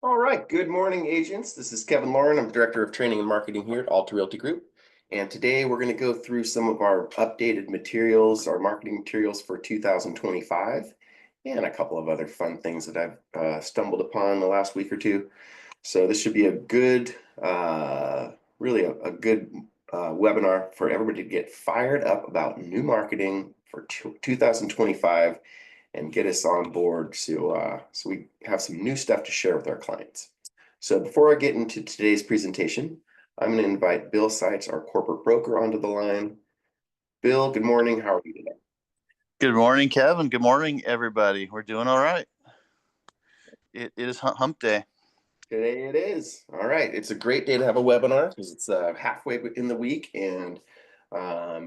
All right. Good morning, agents. This is Kevin Lauren. I'm Director of Training and Marketing here at Alta Realty Group. And today we're going to go through some of our updated materials, our marketing materials for 2025, and a couple of other fun things that I've stumbled upon the last week or two. So this should be a good, really a good webinar for everybody to get fired up about new marketing for 2025 and get us on board so we have some new stuff to share with our clients. So before I get into today's presentation, I'm going to invite Bill Seitz, our corporate broker, onto the line. Bill, good morning. How are you today? Good morning, Kevin. Good morning, everybody. We're doing all right. It is hump day. Today it is. All right. It's a great day to have a webinar because it's halfway in the week, and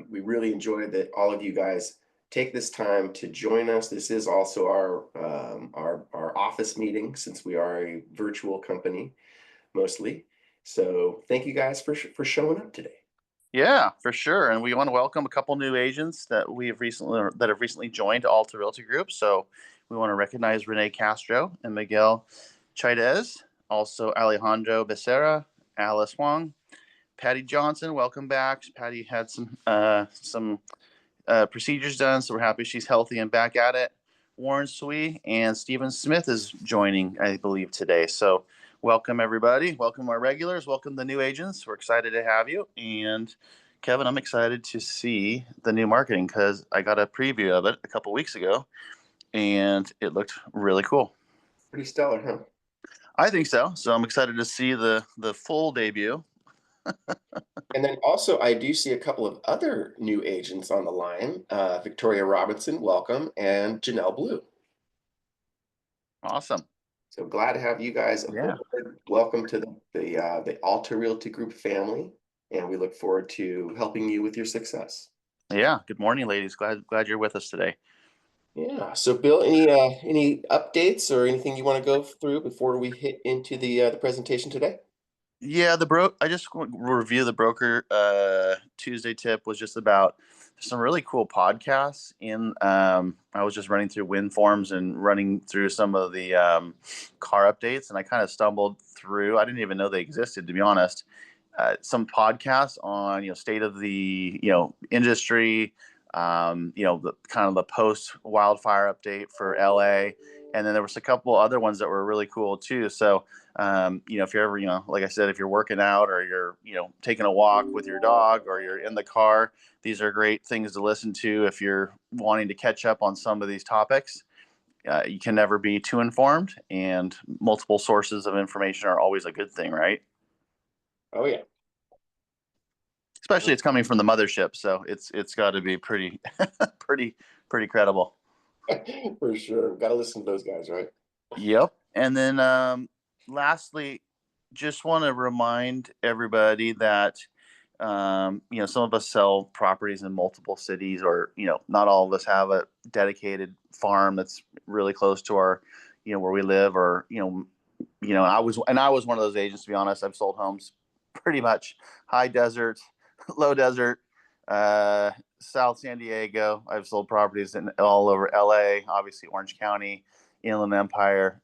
we really enjoy that all of you guys take this time to join us. This is also our office meeting since we are a virtual company mostly. So thank you guys for showing up today. Yeah, for sure. And we want to welcome a couple new agents that have recently joined Alta Realty Group. So we want to recognize Renee Castro and Miguel Chaidez, also Alejandro Becerra, Alice Wong, Patty Johnson. Welcome back. Patty had some procedures done, so we're happy she's healthy and back at it. Warren Sui and Stephen Smith is joining, I believe, today. So welcome, everybody. Welcome our regulars. Welcome the new agents. We're excited to have you. And Kevin, I'm excited to see the new marketing because I got a preview of it a couple weeks ago, and it looked really cool. Pretty stellar, huh? I think so. So I'm excited to see the full debut. And then also, I do see a couple of other new agents on the line. Victoria Robinson, welcome, and Janelle Blue. Awesome. So glad to have you guys Yeah. aboard. Welcome to the Alta Realty Group family, and we look forward to helping you with your success. Yeah. Good morning, ladies. Glad you're with us today. Yeah. So, Bill, any updates or anything you want to go through before we hit into the presentation today? Yeah, I just want to review the broker Tuesday tip was just about some really cool podcasts I was just running through wind forms and running through some of the car updates, and I kind of stumbled through. I didn't even know they existed, to be honest. Some podcasts on state of the industry, the kind of the post wildfire update for LA, and then there was a couple other ones that were really cool too. So if you're ever, like I said, if you're working out or you're, taking a walk with your dog or you're in the car, these are great things to listen to if you're wanting to catch up on some of these topics. You can never be too informed, and multiple sources of information are always a good thing, right? Oh yeah. Especially it's coming from the mothership, so it's got to be pretty, pretty credible. For sure. Got to listen to those guys, right? Yep. And then lastly, just want to remind everybody that some of us sell properties in multiple cities, or not all of us have a dedicated farm that's really close to our, where we live, or I was one of those agents. To be honest, I've sold homes pretty much high desert, low desert, South San Diego. I've sold properties in all over LA, obviously Orange County, Inland Empire,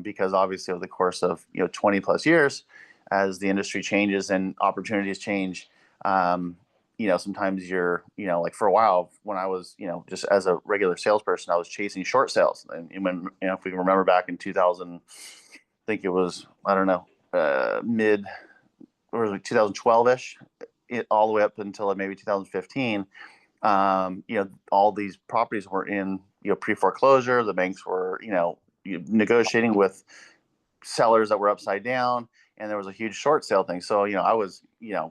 because obviously over the course of 20 plus years, as the industry changes and opportunities change, sometimes you're like for a while when I was just as a regular salesperson, I was chasing short sales, and when if we can remember back in 2000, I think it was I don't know mid or like 2012ish, all the way up until maybe 2015. All these properties were in pre-foreclosure. The banks were negotiating with sellers that were upside down, and there was a huge short sale thing. So I was I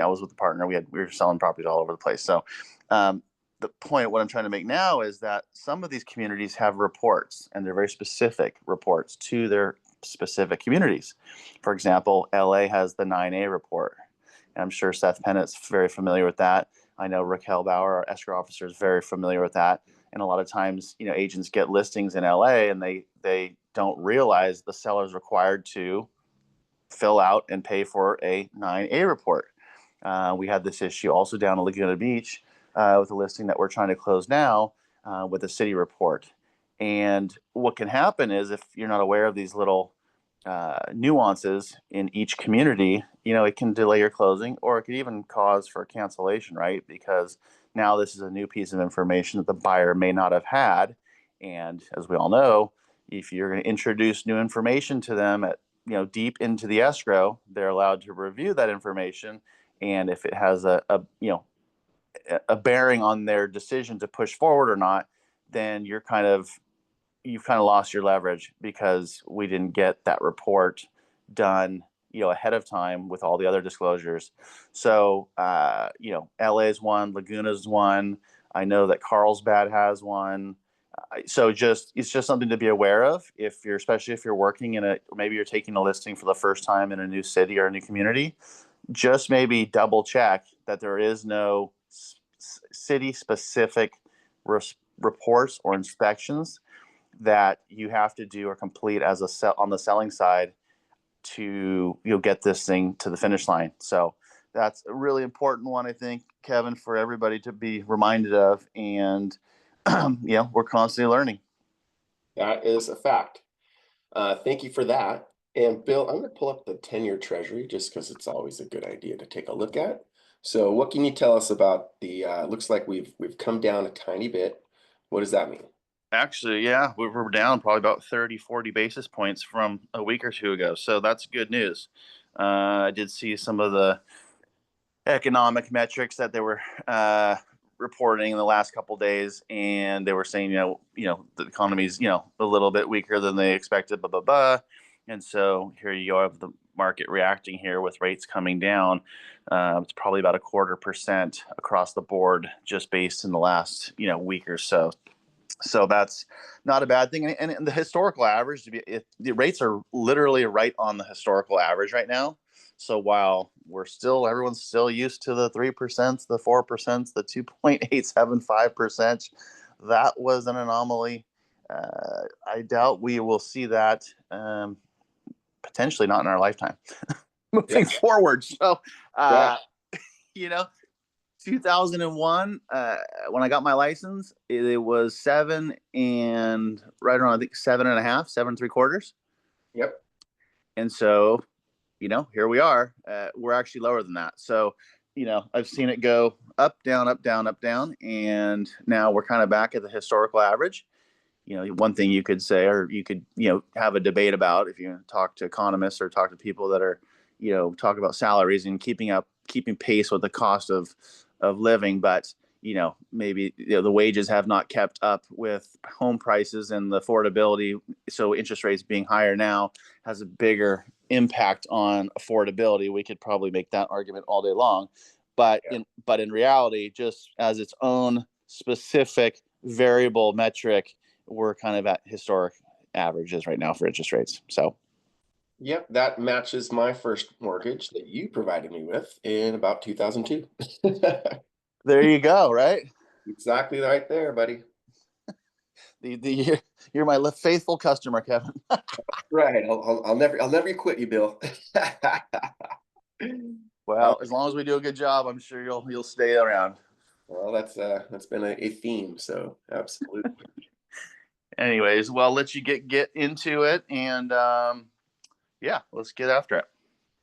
was with the partner. We were selling properties all over the place. So the point what I'm trying to make now is that some of these communities have reports, and they're very specific reports to their specific communities. For example, LA has the 9A report. And I'm sure Seth Pennett's very familiar with that. I know Raquel Bauer, our escrow officer, is very familiar with that. And a lot of times, agents get listings in LA and they don't realize the seller is required to fill out and pay for a 9A report. We had this issue also down in Laguna Beach with a listing that we're trying to close now with a city report. And what can happen is if you're not aware of these little nuances in each community, it can delay your closing, or it could even cause for cancellation, right? Because now this is a new piece of information that the buyer may not have had. And as we all know, if you're going to introduce new information to them at, deep into the escrow, they're allowed to review that information. And if it has a bearing on their decision to push forward or not, then you've kind of lost your leverage because we didn't get that report done, ahead of time with all the other disclosures. So, LA's one, Laguna's one. I know that Carlsbad has one. So it's just something to be aware of especially if you're working maybe you're taking a listing for the first time in a new city or a new community. Just maybe double check that there is no city specific reports or inspections that you have to do or complete as on the selling side to get this thing to the finish line. So that's a really important one, I think, Kevin, for everybody to be reminded of. And we're constantly learning. That is a fact. Thank you for that. And Bill, I'm going to pull up the 10-year treasury just because it's always a good idea to take a look at. So what can you tell us about the, looks like we've come down a tiny bit. What does that mean? Actually, yeah, we're down probably about 30, 40 basis points from a week or two ago. So that's good news. I did see some of the economic metrics that they were reporting in the last couple of days, and they were saying, the economy's, a little bit weaker than they expected, blah, blah, blah. And so here you go, have the market reacting here with rates coming down. It's probably about 0.25% across the board just based in the last, week or so. So that's not a bad thing. And the historical average, the rates are literally right on the historical average right now. So while everyone's still used to the 3%, the 4%, the 2.875%, that was an anomaly. I doubt we will see that potentially not in our lifetime moving forward. So, you know, 2001, when I got my license, it was 7 and right around, I think 7.5, 7.75. Yep. And so, here we are. We're actually lower than that. So, I've seen it go up, down, up, down, up, down. And now we're kind of back at the historical average. One thing you could say, or you could, have a debate about if you talk to economists or talk to people that are, talk about salaries and keeping pace with the cost of living. But, maybe the wages have not kept up with home prices and the affordability. So interest rates being higher now has a bigger impact on affordability. We could probably make that argument all day long. But in reality, just as its own specific variable metric, we're kind of at historic averages right now for interest rates. So, yep, that matches my first mortgage that you provided me with in about 2002. There you go, right? Exactly right there, buddy. You're my faithful customer, Kevin. Right. I'll never quit you, Bill. Well, as long as we do a good job, I'm sure you'll stay around. Well, that's been a theme, so absolutely. Anyways, well, I'll let you get into it, and let's get after it.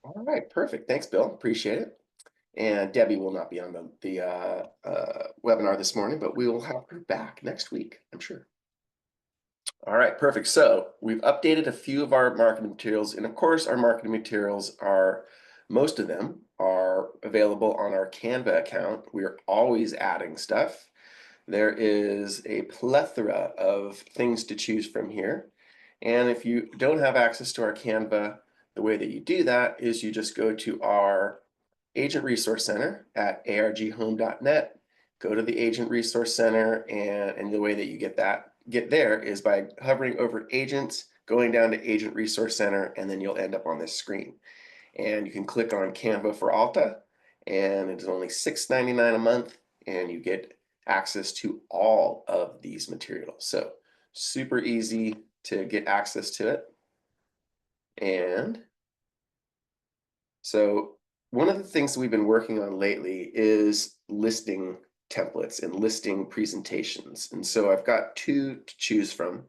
All right, perfect. Thanks, Bill. Appreciate it. And Debbie will not be on the webinar this morning, but we will have her back next week, I'm sure. All right, perfect. So we've updated a few of our marketing materials, and of course, our marketing materials most of them are available on our Canva account. We are always adding stuff. There is a plethora of things to choose from here. And if you don't have access to our Canva, the way that you do that is you just go to our Agent Resource Center at arghome.net, go to the Agent Resource Center, and the way that you get there is by hovering over Agents, going down to Agent Resource Center, and then you'll end up on this screen. And you can click on Canva for Alta, and it's only $6.99 a month, and you get access to all of these materials. So super easy to get access to it. And so one of the things that we've been working on lately is listing templates and listing presentations. And so I've got two to choose from.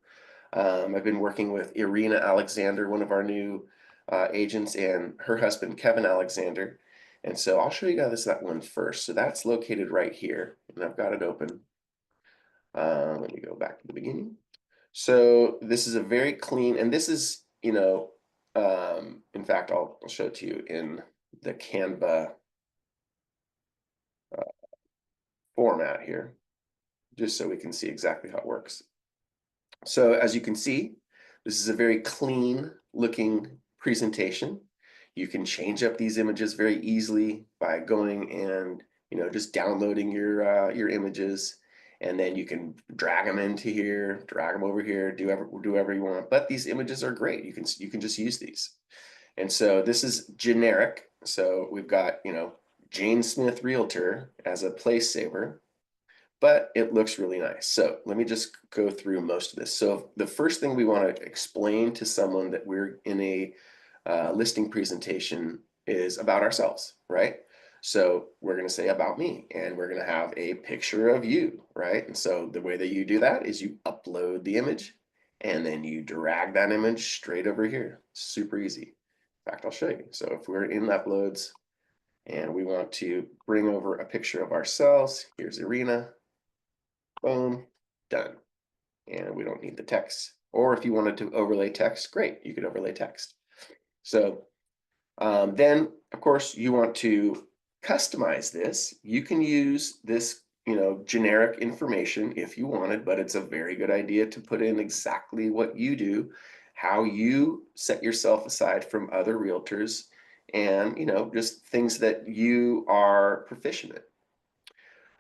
I've been working with Irina Alexander, one of our new agents, and her husband, Kevin Alexander. And so I'll show you guys that one first. So that's located right here, and I've got it open. Let me go back to the beginning. So this is a very clean, and this is, in fact, I'll show it to you in the Canva format here, just so we can see exactly how it works. So as you can see, this is a very clean looking presentation. You can change up these images very easily by going and just downloading your images, and then you can drag them into here, drag them over here, do whatever you want. But these images are great. You can just use these. And so this is generic. So we've got Jane Smith Realtor as a place saver, but it looks really nice. So let me just go through most of this. So the first thing we want to explain to someone that we're in a listing presentation is about ourselves, right? So we're going to say about me, and we're going to have a picture of you, right? And so the way that you do that is you upload the image, and then you drag that image straight over here. Super easy. In fact, I'll show you. So if we're in uploads and we want to bring over a picture of ourselves, here's Irina. Boom, done. And we don't need the text. Or if you wanted to overlay text, great, you could overlay text. So then, of course, you want to customize this. You can use this, generic information if you wanted, but it's a very good idea to put in exactly what you do, how you set yourself aside from other realtors, and, just things that you are proficient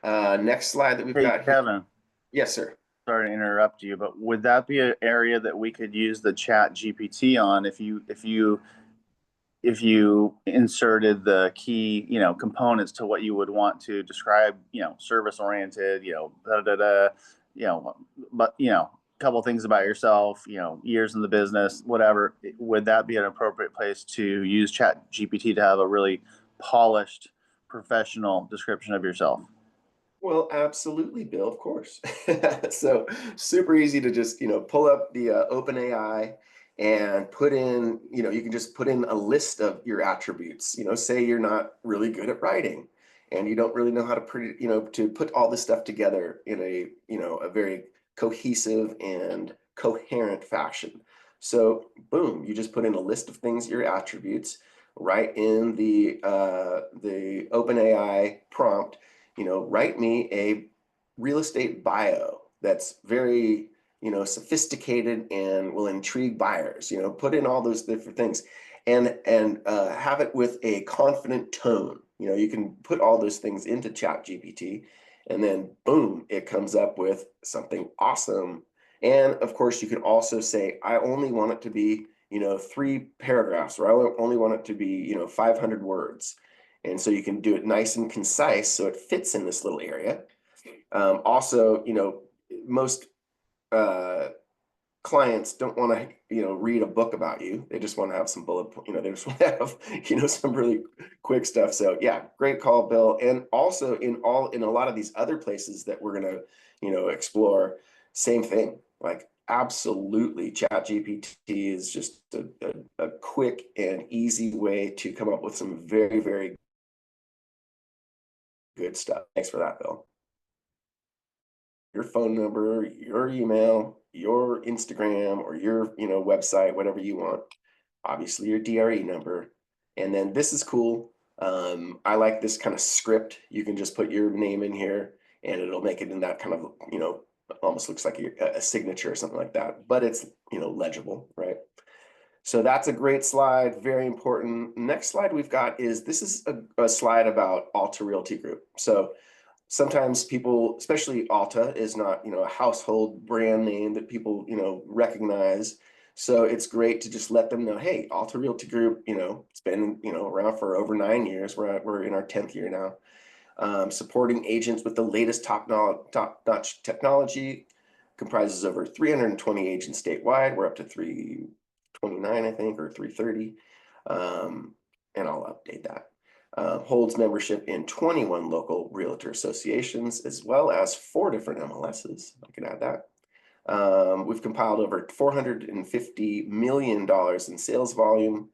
in. Next slide that we've Hey, got here. Kevin, Yes, sir. sorry to interrupt you, but would that be an area that we could use the Chat GPT on if you inserted the key, components to what you would want to describe, service oriented, da da da, but a couple things about yourself, years in the business, whatever. Would that be an appropriate place to use Chat GPT to have a really polished, professional description of yourself? Well, absolutely, Bill, of course. So super easy to just, pull up the OpenAI and put in, you can just put in a list of your attributes. Say you're not really good at writing and you don't really know how to to put all this stuff together in a very cohesive and coherent fashion. So boom, you just put in a list of things, your attributes, right in the OpenAI prompt. Write me a real estate bio that's very, sophisticated and will intrigue buyers. Put in all those different things, and have it with a confident tone. You can put all those things into Chat GPT, and then boom, it comes up with something awesome. And of course, you can also say, I only want it to be, 3 paragraphs, or I only want it to be, 500 words. And so you can do it nice and concise so it fits in this little area. Also, most clients don't want to, read a book about you. They just want to have some they just want to have, some really quick stuff. So yeah, great call, Bill. And also in a lot of these other places that we're going to, explore, same thing. Like absolutely, Chat GPT is just a quick and easy way to come up with some very, very good stuff. Thanks for that, Bill. Your phone number, your email, your Instagram, or your website, whatever you want. Obviously your DRE number. And then this is cool. I like this kind of script. You can just put your name in here and it'll make it in that kind of, almost looks like a signature or something like that, but it's, legible, right? So that's a great slide, very important. Next slide we've got is, this is a slide about Alta Realty Group. So sometimes people, especially Alta, is not, a household brand name that people, recognize. So it's great to just let them know, hey, Alta Realty Group, it's been, around for over 9 years. We're in our 10th year now. Supporting agents with the latest top-notch technology, comprises over 320 agents statewide. We're up to 329, I think, or 330. And I'll update that. Holds membership in 21 local realtor associations, as well as 4 different MLSs. I can add that. We've compiled over $450 million in sales volume,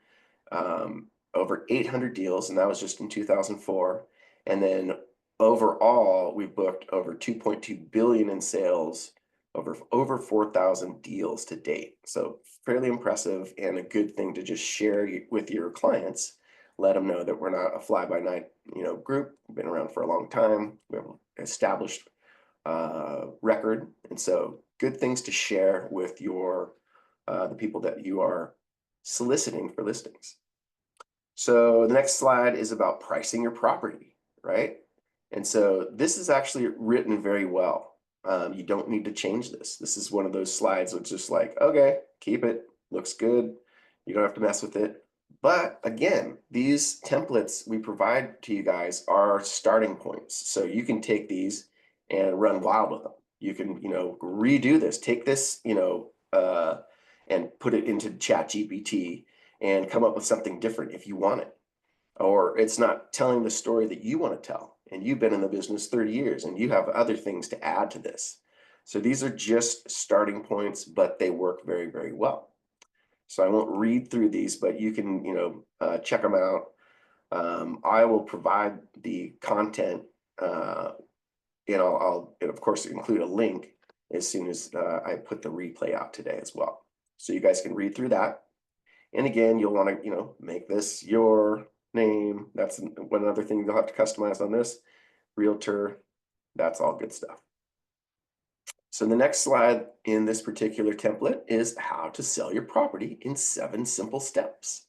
over 800 deals, and that was just in 2004. And then overall, we've booked over 2.2 billion in sales, over 4,000 deals to date. So fairly impressive, and a good thing to just share with your clients. Let them know that we're not a fly-by-night, group. We've been around for a long time. We have an established record, and so good things to share with your the people that you are soliciting for listings. So the next slide is about pricing your property, right? And so this is actually written very well. You don't need to change this. This is one of those slides which is like, okay, keep it, looks good. You don't have to mess with it. But again, these templates we provide to you guys are starting points. So you can take these and run wild with them. You can, redo this, take this, and put it into ChatGPT and come up with something different if you want it. Or it's not telling the story that you want to tell, and you've been in the business 30 years and you have other things to add to this. So these are just starting points, but they work very, very well. So I won't read through these, but you can, check them out. I will provide the content, and I'll of course include a link as soon as I put the replay out today as well. So you guys can read through that. And again, you'll want to, make this your name. That's one other thing you'll have to customize on this. Realtor, that's all good stuff. So the next slide in this particular template is how to sell your property in 7 simple steps.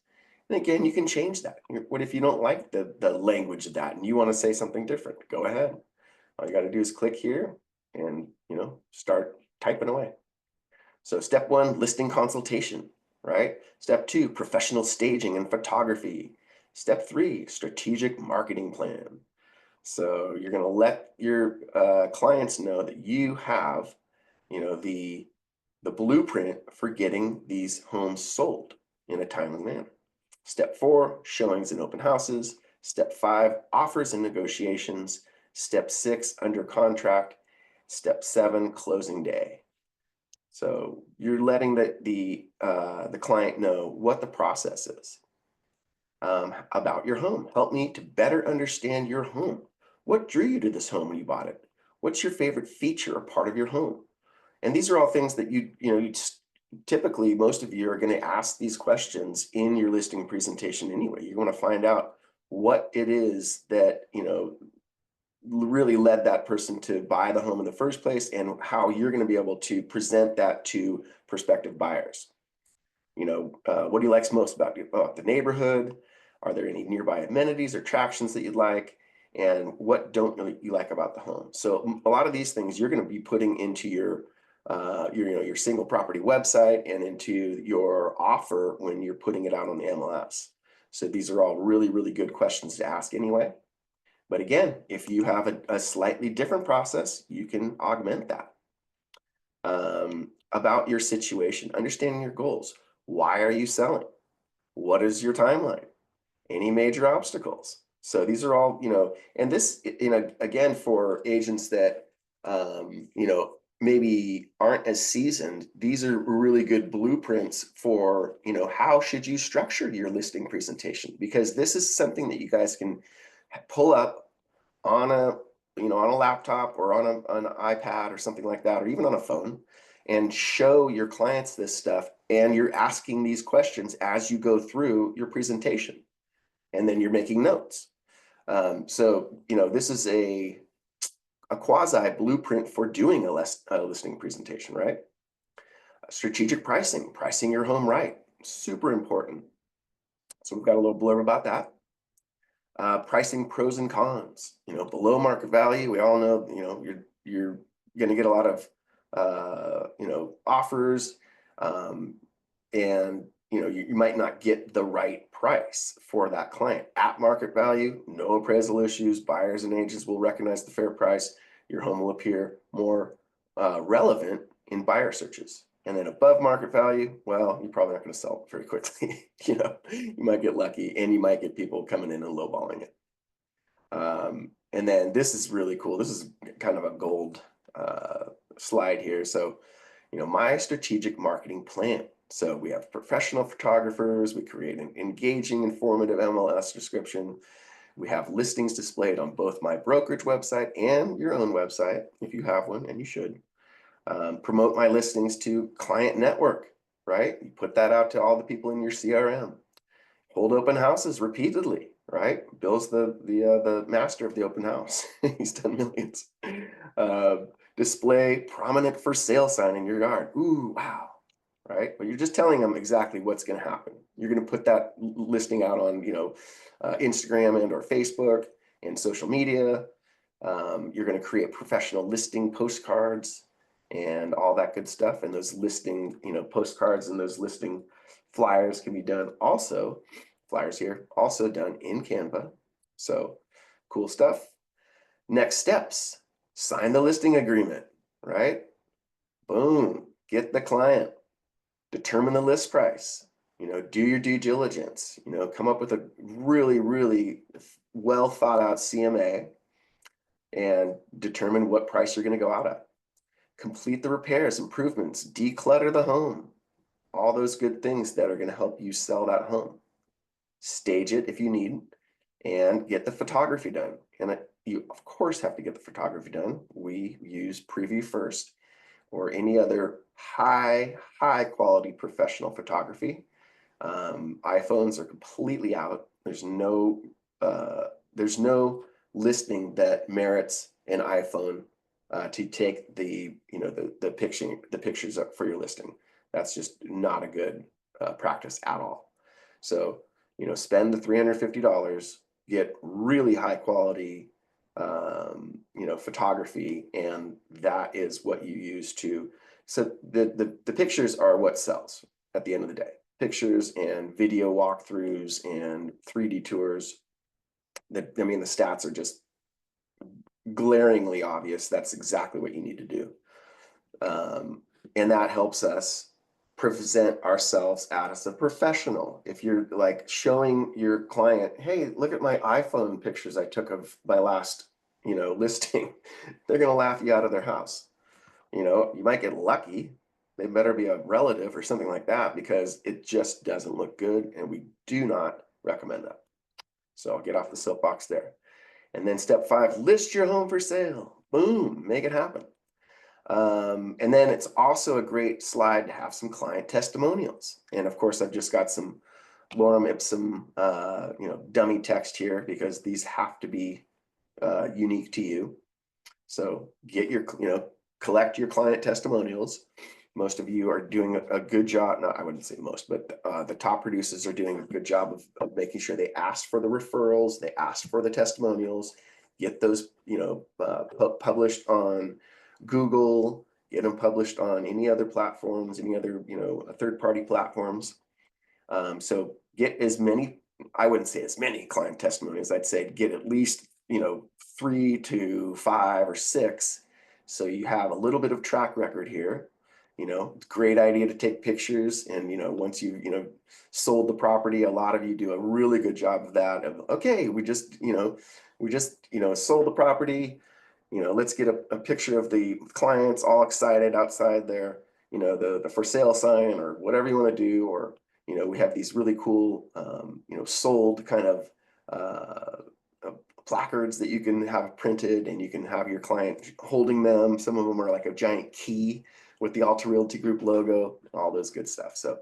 And again, you can change that. What if you don't like the language of that and you want to say something different? Go ahead. All you got to do is click here and, start typing away. So step 1, listing consultation, right? Step 2, professional staging and photography. Step 3, strategic marketing plan. So you're going to let your clients know that you have, the blueprint for getting these homes sold in a timely manner. Step 4, showings and open houses. Step 5, offers and negotiations. Step 6, under contract. Step 7, closing day. So you're letting the client know what the process is about your home. Help me to better understand your home. What drew you to this home when you bought it? What's your favorite feature or part of your home? And these are all things that you typically, most of you are going to ask these questions in your listing presentation anyway. You want to find out what it is that, really led that person to buy the home in the first place, and how you're going to be able to present that to prospective buyers. What do you like most about the neighborhood? Are there any nearby amenities or attractions that you'd like? And what don't you like about the home? So a lot of these things you're going to be putting into your single property website and into your offer when you're putting it out on the MLS. So these are all really, really good questions to ask anyway. But again, if you have a slightly different process, you can augment that. About your situation, understanding your goals. Why are you selling? What is your timeline? Any major obstacles? So these are all, and this, again, for agents that, maybe aren't as seasoned, these are really good blueprints for, how should you structure your listing presentation? Because this is something that you guys can pull up on a laptop or on an iPad or something like that, or even on a phone, and show your clients this stuff. And you're asking these questions as you go through your presentation, and then you're making notes. So this is a quasi blueprint for doing a listing presentation, right? Strategic pricing your home right, super important. So we've got a little blurb about that. Pricing pros and cons. Below market value, we all know, you're going to get a lot of offers, and you might not get the right price for that client. At market value, no appraisal issues, buyers and agents will recognize the fair price. Your home will appear more relevant in buyer searches. And then above market value, well, you're probably not going to sell it very quickly. You might get lucky, and you might get people coming in and lowballing it. And then this is really cool. This is kind of a gold slide here. So, my strategic marketing plan. So we have professional photographers, we create an engaging, informative MLS description. We have listings displayed on both my brokerage website and your own website, if you have one, and you should. Promote my listings to client network, right? You put that out to all the people in your CRM. Hold open houses repeatedly, right? Bill's the master of the open house. He's done millions. Display prominent for sale sign in your yard. Ooh, wow, right? But you're just telling them exactly what's going to happen. You're going to put that listing out on, Instagram and or Facebook and social media. You're going to create professional listing postcards and all that good stuff. And those listing, postcards and those listing flyers can be done also. Flyers here also done in Canva. So cool stuff. Next steps, sign the listing agreement, right? Boom, get the client, determine the list price, do your due diligence, come up with a really, really well thought out CMA and determine what price you're going to go out at. Complete the repairs, improvements, declutter the home, all those good things that are going to help you sell that home. Stage it if you need, and get the photography done. And you, of course, have to get the photography done. We use Preview First or any other high quality professional photography. iPhones are completely out. There's no listing that merits an iPhone to take the pictures up for your listing. That's just not a good practice at all. So spend the $350, get really high quality photography, and that is what you use to. So the pictures are what sells at the end of the day. Pictures and video walkthroughs and 3D tours. The stats are just glaringly obvious. That's exactly what you need to do. And that helps us present ourselves as a professional. If you're like showing your client, hey, look at my iPhone pictures I took of my last, listing, they're going to laugh you out of their house. You might get lucky. They better be a relative or something like that, because it just doesn't look good. And we do not recommend that. So I'll get off the soapbox there. And then step 5, list your home for sale. Boom, make it happen. And then it's also a great slide to have some client testimonials. And of course, I've just got some lorem ipsum, dummy text here, because these have to be unique to you. So get your, collect your client testimonials. Most of you are doing a good job. No, I wouldn't say most, but the top producers are doing a good job of making sure they ask for the referrals, they ask for the testimonials, get those, published on Google, get them published on any other platforms, any other, third-party platforms. So get as many, I wouldn't say as many client testimonials, I'd say get at least, 3 to 5 or 6. So you have a little bit of track record here. It's a great idea to take pictures. And, once you, sold the property, a lot of you do a really good job of that. Okay, we just sold the property. Let's get a picture of the clients all excited outside their, the for sale sign or whatever you want to do. Or, we have these really cool, sold kind of placards that you can have printed, and you can have your client holding them. Some of them are like a giant key with the Alta Realty Group logo, all those good stuff. So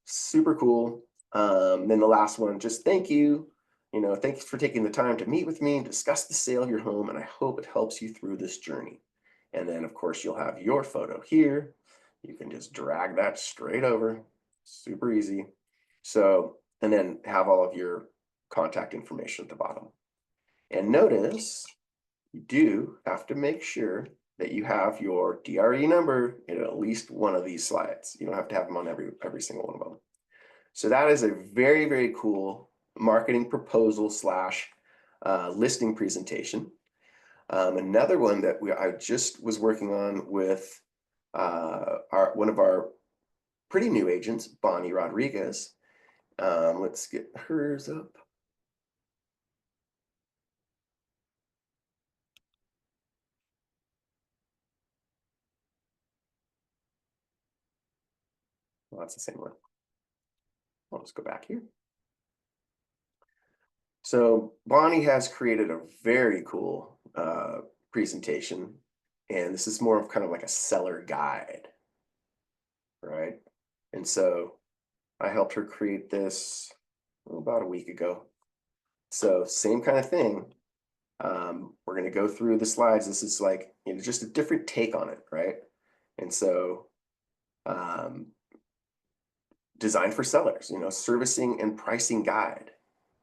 super cool. Then the last one, just thank you. Thanks for taking the time to meet with me and discuss the sale of your home, and I hope it helps you through this journey. And then, of course, you'll have your photo here. You can just drag that straight over. Super easy. So, and then have all of your contact information at the bottom. And notice you do have to make sure that you have your DRE number in at least one of these slides. You don't have to have them on every single one of them. So that is a very, very cool marketing proposal / listing presentation. Another one that I just was working on with one of our pretty new agents, Bonnie Rodriguez. Let's get hers up. Well, that's the same one. I'll just go back here. So Bonnie has created a very cool presentation, and this is more of kind of like a seller guide, right? And so I helped her create this about a week ago. So same kind of thing. We're going to go through the slides. This is like, just a different take on it, right? And so designed for sellers, servicing and pricing guide,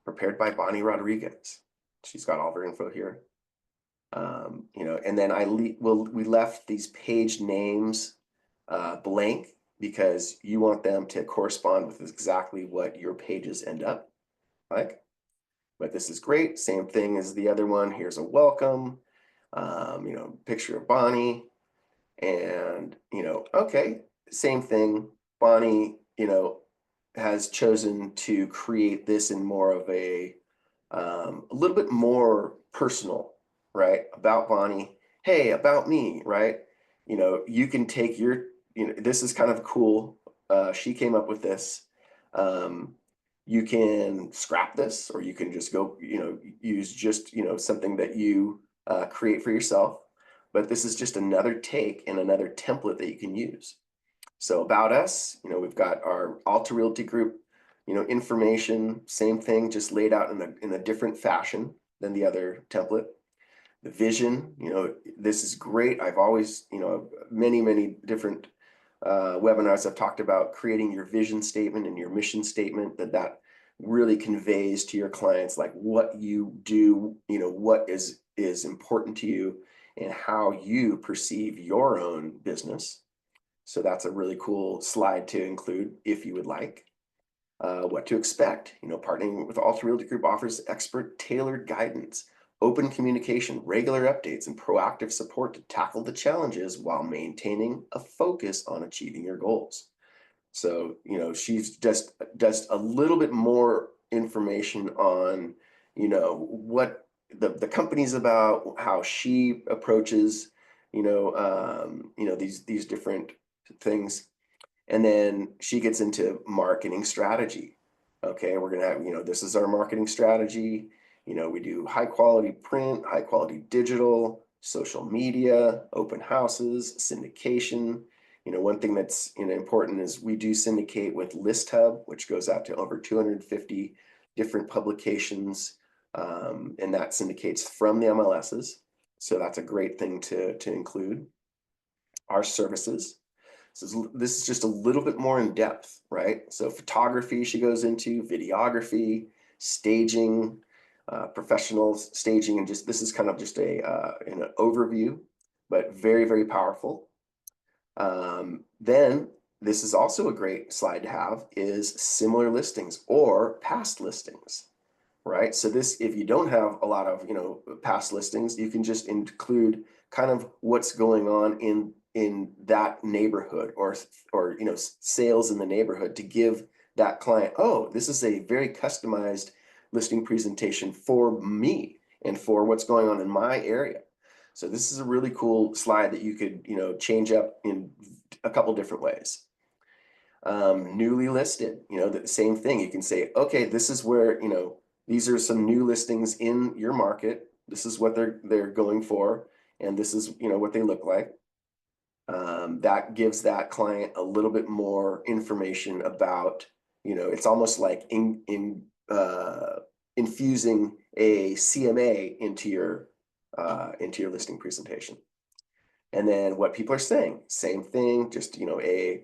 prepared by Bonnie Rodriguez. She's got all of her info here. And then we left these page names blank because you want them to correspond with exactly what your pages end up like. But this is great. Same thing as the other one. Here's a welcome, picture of Bonnie, and okay, same thing. Bonnie, has chosen to create this in more of a little bit more personal, right? About Bonnie. Hey, about me, right? You can take your, this is kind of cool. She came up with this. You can scrap this, or you can just go, use just, something that you create for yourself. But this is just another take and another template that you can use. So about us, we've got our Alta Realty Group, information, same thing, just laid out in a different fashion than the other template. The vision, this is great. I've always, many different webinars I've talked about creating your vision statement and your mission statement that really conveys to your clients like what you do, what is important to you and how you perceive your own business. So that's a really cool slide to include if you would like. What to expect, partnering with Alta Realty Group offers expert tailored guidance, open communication, regular updates, and proactive support to tackle the challenges while maintaining a focus on achieving your goals. So, she's just does a little bit more information on, what the company's about, how she approaches, these different things. And then she gets into marketing strategy. Okay, we're gonna have, this is our marketing strategy. We do high quality print, high quality digital, social media, open houses, syndication. One thing that's important is we do syndicate with ListHub, which goes out to over 250 different publications, and that syndicates from the MLSs. So that's a great thing to include. Our services. So this is just a little bit more in depth, right? So photography she goes into, videography, staging, professional staging, and just this is kind of just an overview, but very, very powerful. Then this is also a great slide to have is similar listings or past listings, right? So this, if you don't have a lot of, past listings, you can just include kind of what's going on in that neighborhood or sales in the neighborhood to give that client, oh, this is a very customized listing presentation for me and for what's going on in my area. So this is a really cool slide that you could, change up in a couple different ways. Newly listed, the same thing. You can say, okay, this is where, these are some new listings in your market. This is what they're going for, and this is, what they look like. That gives that client a little bit more information about, it's almost like infusing a CMA into your listing presentation. And then what people are saying, same thing, just, a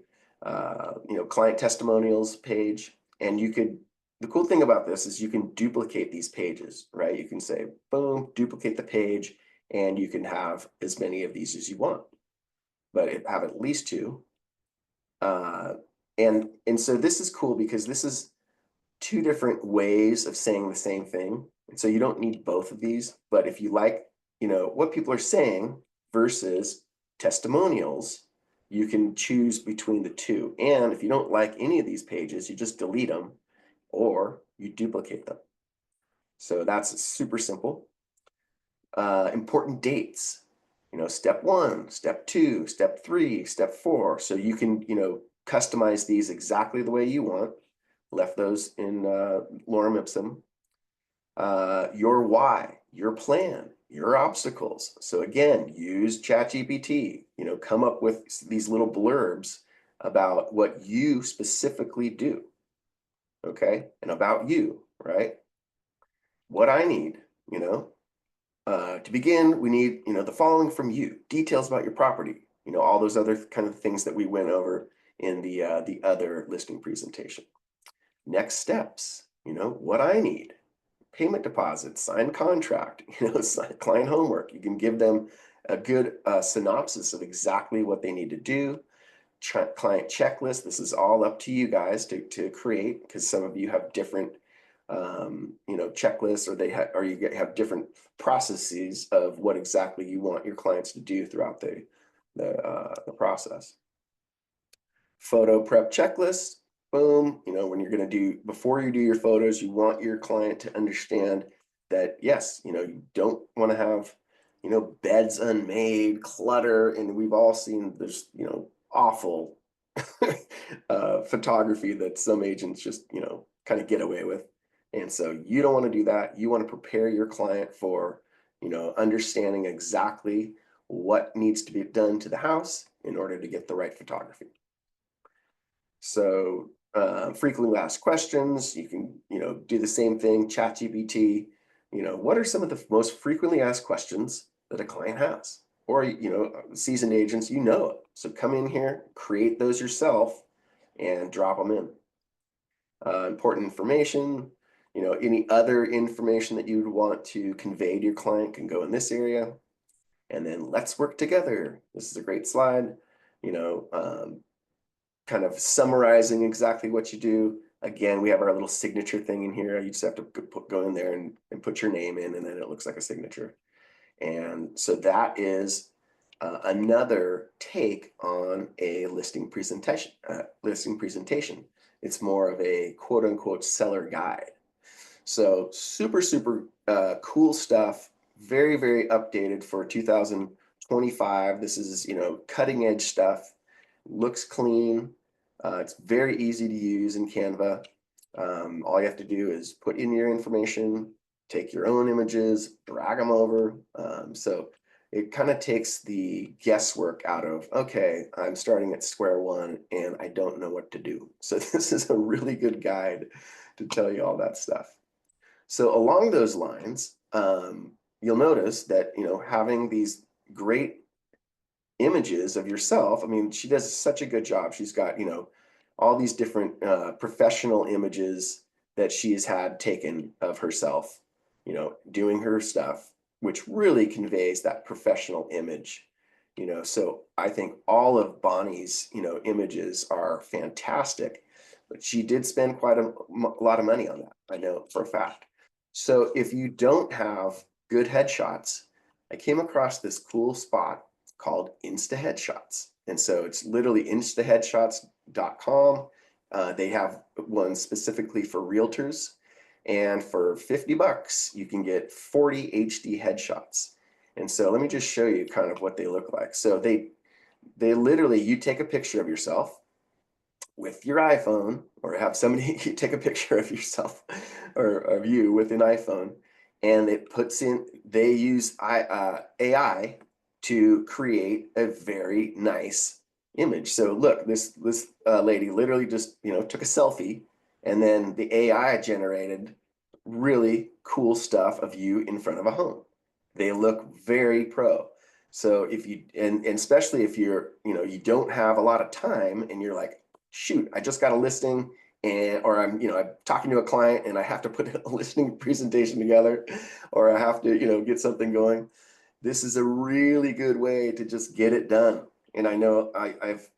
client testimonials page. And the cool thing about this is you can duplicate these pages, right? You can say, boom, duplicate the page, and you can have as many of these as you want, but have at least two. And so this is cool because this is two different ways of saying the same thing. And so you don't need both of these, but if you like, what people are saying versus testimonials, you can choose between the two. And if you don't like any of these pages, you just delete them or you duplicate them. So that's super simple. Important dates, step 1, step 2, step 3, step 4. So you can, customize these exactly the way you want. Left those in lorem ipsum. Your why, your plan, your obstacles. So again, use ChatGPT, come up with these little blurbs about what you specifically do. Okay. And about you, right? What I need, to begin, we need, the following from you: details about your property, all those other kind of things that we went over in the other listing presentation. Next steps, what I need: payment deposits, signed contract, client homework. You can give them a good synopsis of exactly what they need to do. Client checklist. This is all up to you guys to create, because some of you have different checklists, or you have different processes of what exactly you want your clients to do throughout the process. Photo prep checklist. Boom. When you're going to do, before you do your photos, you want your client to understand that, yes, you don't want to have, beds unmade, clutter. And we've all seen this, awful photography that some agents just, kind of get away with. And so you don't want to do that. You want to prepare your client for, understanding exactly what needs to be done to the house in order to get the right photography. So frequently asked questions, you can, do the same thing, ChatGPT, what are some of the most frequently asked questions that a client has? Or, seasoned agents, it. So come in here, create those yourself and drop them in. Important information, any other information that you would want to convey to your client can go in this area. And then let's work together. This is a great slide, kind of summarizing exactly what you do. Again, we have our little signature thing in here. You just have to go in there and put your name in, and then it looks like a signature. And so that is another take on a listing presentation. It's more of a quote unquote seller guide. So super, super cool stuff. Very, very updated for 2025. This is, cutting edge stuff. Looks clean. It's very easy to use in Canva. All you have to do is put in your information, take your own images, drag them over. So it kind of takes the guesswork out of, okay, I'm starting at square one and I don't know what to do. So this is a really good guide to tell you all that stuff. So along those lines, you'll notice that, having these great images of yourself. I mean, she does such a good job. She's got, all these different professional images that she has had taken of herself, doing her stuff, which really conveys that professional image. So I think all of Bonnie's, images are fantastic, but she did spend quite a lot of money on that. I know for a fact. So if you don't have good headshots, I came across this cool spot called Insta Headshots. And so it's literally instaheadshots.com. They have one specifically for realtors. And for $50, you can get 40 HD headshots. And so let me just show you kind of what they look like. So they literally, you take a picture of yourself with your iPhone, or have somebody take a picture of yourself or of you with an iPhone, and they use AI to create a very nice image. So look, this lady literally just, took a selfie, and then the AI generated really cool stuff of you in front of a home. They look very pro. So if you, and especially if you're, you don't have a lot of time and you're like, shoot, I just got a listing, or I'm talking to a client and I have to put a listing presentation together, or I have to, get something going. This is a really good way to just get it done. And I know I've,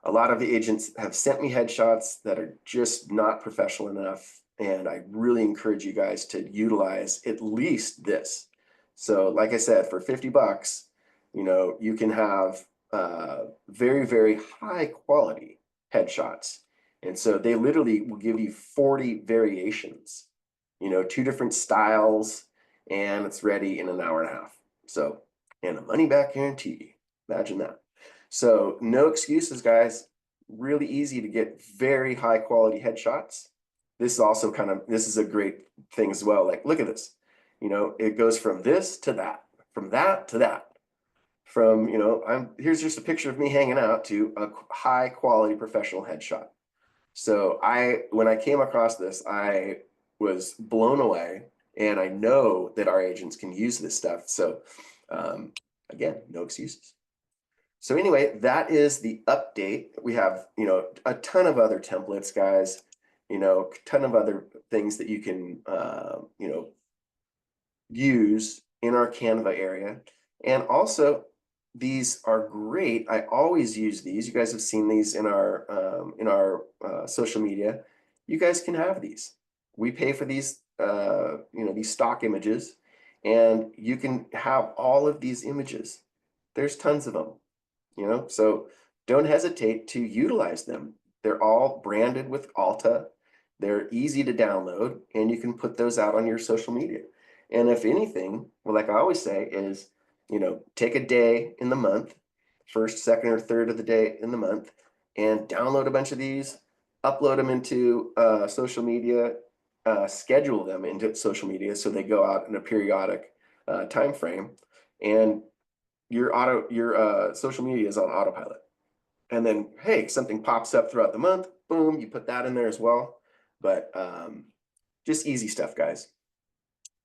a lot of the agents have sent me headshots that are just not professional enough. And I really encourage you guys to utilize at least this. So like I said, for $50, you can have very, very high quality headshots. And so they literally will give you 40 variations, 2 different styles, and it's ready in an hour and a half. So, and a money back guarantee. Imagine that. So no excuses, guys. really easy to get very high quality headshots. This is also this is a great thing as well. Like, look at this. It goes from this to that, from that to that. From, here's just a picture of me hanging out to a high quality professional headshot. So when I came across this, I was blown away, and I know that our agents can use this stuff. So again, no excuses. So anyway, that is the update. We have, a ton of other templates, guys, a ton of other things that you can, use in our Canva area. And also, these are great. I always use these. You guys have seen these in our social media. You guys can have these. We pay for these, these stock images, and you can have all of these images. There's tons of them, so don't hesitate to utilize them. They're all branded with Alta. They're easy to download, and you can put those out on your social media. And if anything, well, like I always say, is, take a day in the month, first, second, or third of the day in the month, and download a bunch of these, upload them into social media, schedule them into social media so they go out in a periodic time frame, and your social media is on autopilot. And then, hey, something pops up throughout the month, boom, you put that in there as well. But just easy stuff, guys.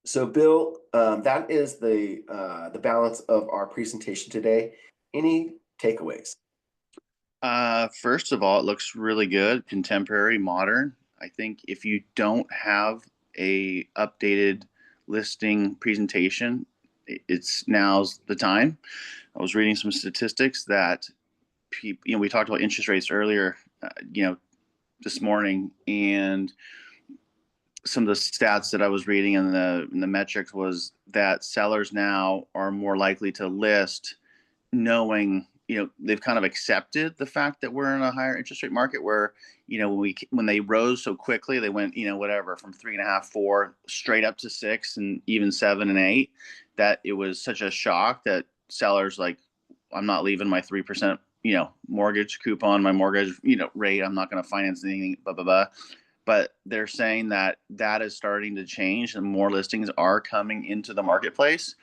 So Bill, that is the balance of our presentation today. Any takeaways? First of all, it looks really good, contemporary, modern. I think if you don't have a updated listing presentation, it's now's the time. I was reading some statistics that people, we talked about interest rates earlier, this morning, and some of the stats that I was reading and the metrics was that sellers now are more likely to list knowing, they've kind of accepted the fact that we're in a higher interest rate market where, when they rose so quickly, they went, whatever, from 3.5, 4 straight up to 6 and even 7 and 8, that it was such a shock that sellers like, I'm not leaving my 3%, mortgage coupon, my mortgage, rate. I'm not going to finance anything, blah, blah, blah. But they're saying that is starting to change and more listings are coming into the marketplace.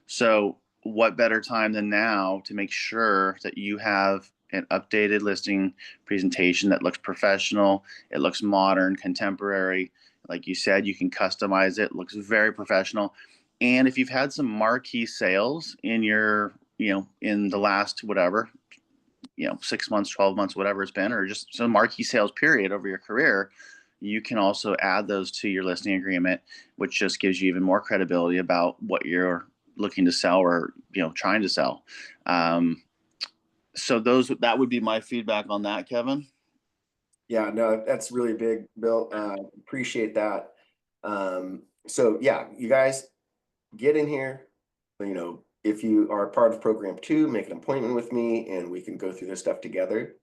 So what better time than now to make sure that you have an updated listing presentation that looks professional, it looks modern, contemporary. Like you said, you can customize it, looks very professional. And if you've had some marquee sales in your, in the last whatever, 6 months, 12 months, whatever it's been, or just some marquee sales period over your career, you can also add those to your listing agreement, which just gives you even more credibility about what you're looking to sell or, trying to sell. So that would be my feedback on that, Kevin. Yeah, no, that's really big, Bill. Appreciate that. So yeah, you guys get in here. If you are part of program 2, make an appointment with me and we can go through this stuff together.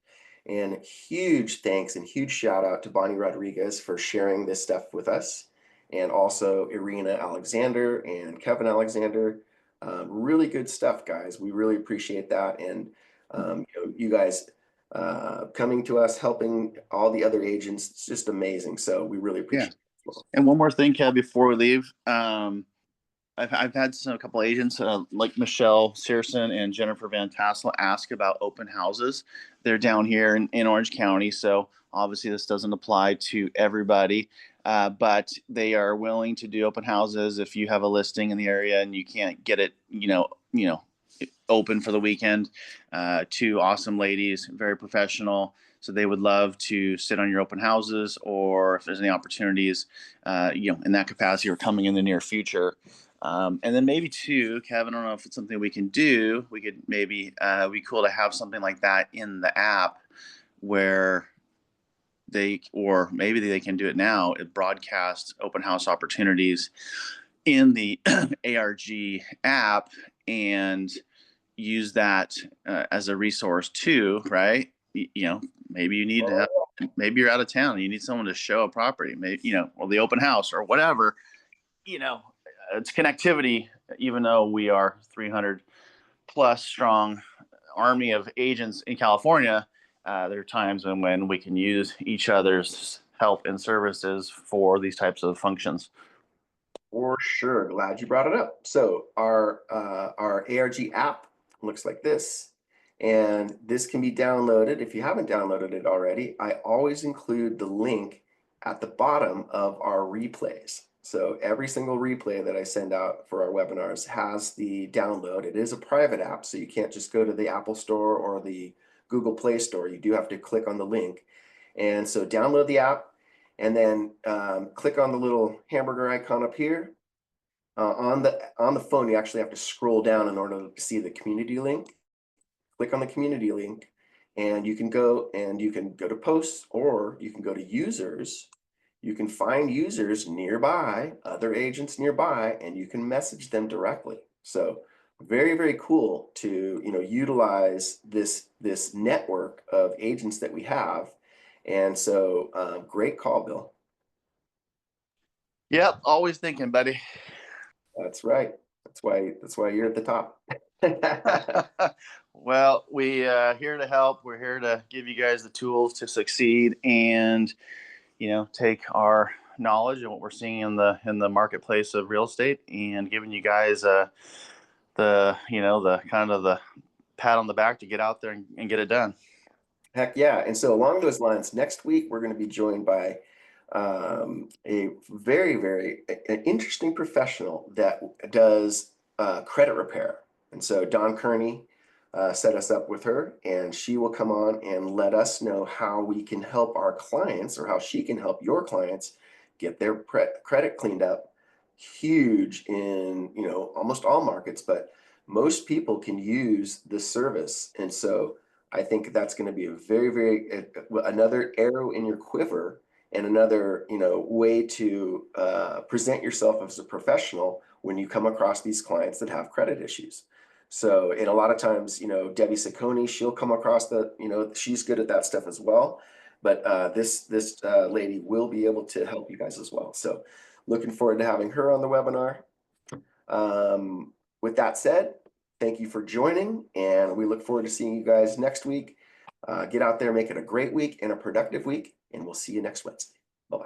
And huge thanks and huge shout out to Bonnie Rodriguez for sharing this stuff with us, and also Irina Alexander and Kevin Alexander. Really good stuff, guys. We really appreciate that. And you guys coming to us, helping all the other agents, it's just amazing. So we really appreciate it. Well. And one more thing, Kev, before we leave. I've had a couple agents like Michelle Searson and Jennifer Van Tassel ask about open houses. They're down here in Orange County, so obviously this doesn't apply to everybody, but they are willing to do open houses if you have a listing in the area and you can't get it, open for the weekend. 2 awesome ladies, very professional. So they would love to sit on your open houses, or if there's any opportunities, in that capacity or coming in the near future. And then maybe too, Kevin, I don't know if it's something we can do. We could maybe be cool to have something like that in the app where or maybe they can do it now. It broadcasts open house opportunities in the ARG app and use that as a resource too, right? Maybe you need to have, maybe you're out of town and you need someone to show a property, maybe, or the open house or whatever, it's connectivity, even though we are 300 plus strong army of agents in California. there are times when we can use each other's help and services for these types of functions. For sure. Glad you brought it up. So our ARG app looks like this, and this can be downloaded. If you haven't downloaded it already, I always include the link at the bottom of our replays. So every single replay that I send out for our webinars has the download. It is a private app, so you can't just go to the Apple Store or the Google Play Store. You do have to click on the link. And so download the app, and then click on the little hamburger icon up here. On the phone, you actually have to scroll down in order to see the community link. Click on the community link, and you can go to posts, or you can go to users. You can find users nearby, other agents nearby, and you can message them directly. So very, very cool to utilize this network of agents that we have. And so great call, Bill. Yep, always thinking, buddy. That's right. That's why you're at the top. Well, we here to help. We're here to give you guys the tools to succeed, and take our knowledge and what we're seeing in the marketplace of real estate, and giving you guys the kind of the pat on the back to get out there and get it done. Heck yeah. And so along those lines, next week we're going to be joined by a very, very interesting professional that does credit repair. And so Don Kearney set us up with her, and she will come on and let us know how we can help our clients, or how she can help your clients get their credit cleaned up. Huge in almost all markets, but most people can use this service. And so I think that's going to be a very, very another arrow in your quiver, and another way to present yourself as a professional when you come across these clients that have credit issues. So, and a lot of times, Debbie Saccone, she'll come across she's good at that stuff as well. But this lady will be able to help you guys as well. So looking forward to having her on the webinar. With that said, thank you for joining, and we look forward to seeing you guys next week. Get out there, make it a great week and a productive week, and we'll see you next Wednesday. Bye-bye.